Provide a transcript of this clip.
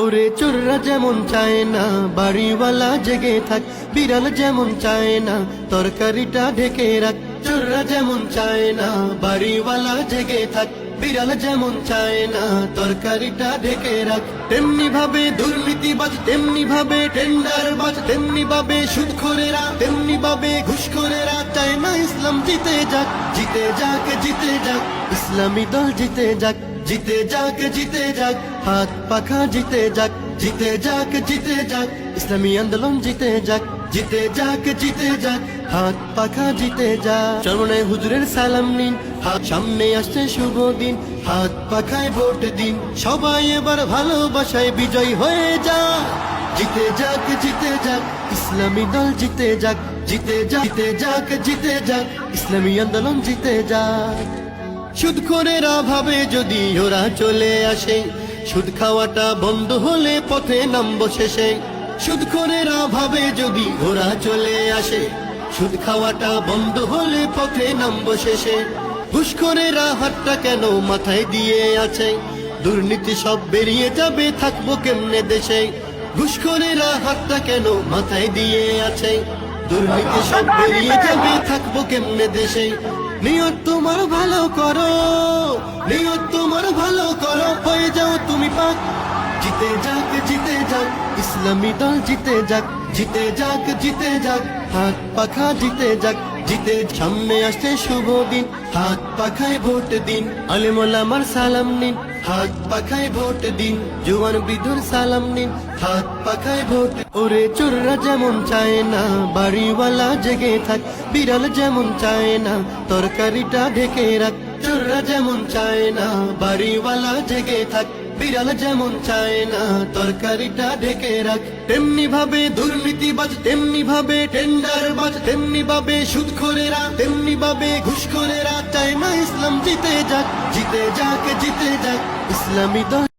ওরে চোররা যেমন চায় না বাড়িওয়ালা জেগে থাক, বিড়াল যেমন চায় না তরকারিটা ঢেকে রাখ। চোররা যেমন চায় না বাড়িওয়ালা জেগে থাক, বিড়াল যেমন চায় না তরকারিটা ঢেকে রাখ। তেমনি ভাবে দুর্নীতিবাজ, তেমনি ভাবে টেন্ডারবাজ, তেমনি ভাবে সুদখোরেরা, তেমনি ভাবে ঘুষখোরেরা চায় না ইসলাম জিতে যাক, জিতে যাক, জিতে যাক। ইসলামী দল জিতে যাক, জিতে যাক, জিতে যাক। হাত পাখা জিতে যাক, জিতে যাক, জিতে যাক। ইসলামী আন্দোলন জিতে যাক, জিতে যাক, জিতে যাক। হাত পাখা জিতে যাক। চরমনে হুজুরের সালাম নিন, হাত সামনে আসছে শুভ দিন। হাত পাখায় ভোট দিন, সবাই এবার ভালোবাসায় বিজয় হয়ে যা। জিতে যাক, জিতে যাক। ইসলামী দল জিতে যাক, জিতে যাক, জিতে যাক, জিতে যাক। ইসলামী আন্দোলন জিতে যাক। সুদখোরেরা ভাবে যদি ওরা চলে আসে, সুদ খাওয়াটা বন্ধ হলে পথে নামবো শেষে। সুদখোরেরা ভাবে যদি ওরা চলে আসে, সুদ খাওয়াটা বন্ধ হলে পথে নামবো শেষে। ঘুষখোরেরা হাতটা কেন মাথায় দিয়ে আছে, দুর্নীতি সব বেরিয়ে যাবে, থাকবো কেমনে দেশে। ঘুষখোরেরা হাতটা কেন মাথায় দিয়ে আছে, দুর্নীতি সব বেরিয়ে যাবে, থাকবো কেমনে দেশে। নিয়ত তোমার ভালো করো, নিয়ত তোমার ভালো করো, হয়ে যাও তুমি পাক। জিতে যাক, জিতে যাক। ইসলামী দল জিতে যাক, জিতে যাক, জিতে যাক। হাত পাখা জিতে যাক, জিতে। সামনে আসছে শুভ দিন, হাত পাখায় ভোট দিন। আলেম ওলামার সালাম নিন, হাত পাখায় ভোট দিন। জওয়ান বৃদ্ধর সালাম নিন, হাত পাখায় ভোট। ওরে চোররা যেমন চায় না বাড়িওয়ালা জেগে থাক, বিড়াল যেমন চায় না তরকারিটা ঢেকে রাখ। চোররা যেমন চায় না বাড়িওয়ালা জেগে থাক, বিড়াল যেমন চায় না তরকারিটা ঢেকে রাখ। তেমনি ভাবে দুর্নীতিবাজ, তেমনি ভাবে টেন্ডারবাজ, তেমনি ভাবে সুদখোরেরা, তেমনি ভাবে ঘুষখোরেরা চায় না ইসলাম জিতে যাক, জিতে যাক, জিতে যাক। ইসলামী দল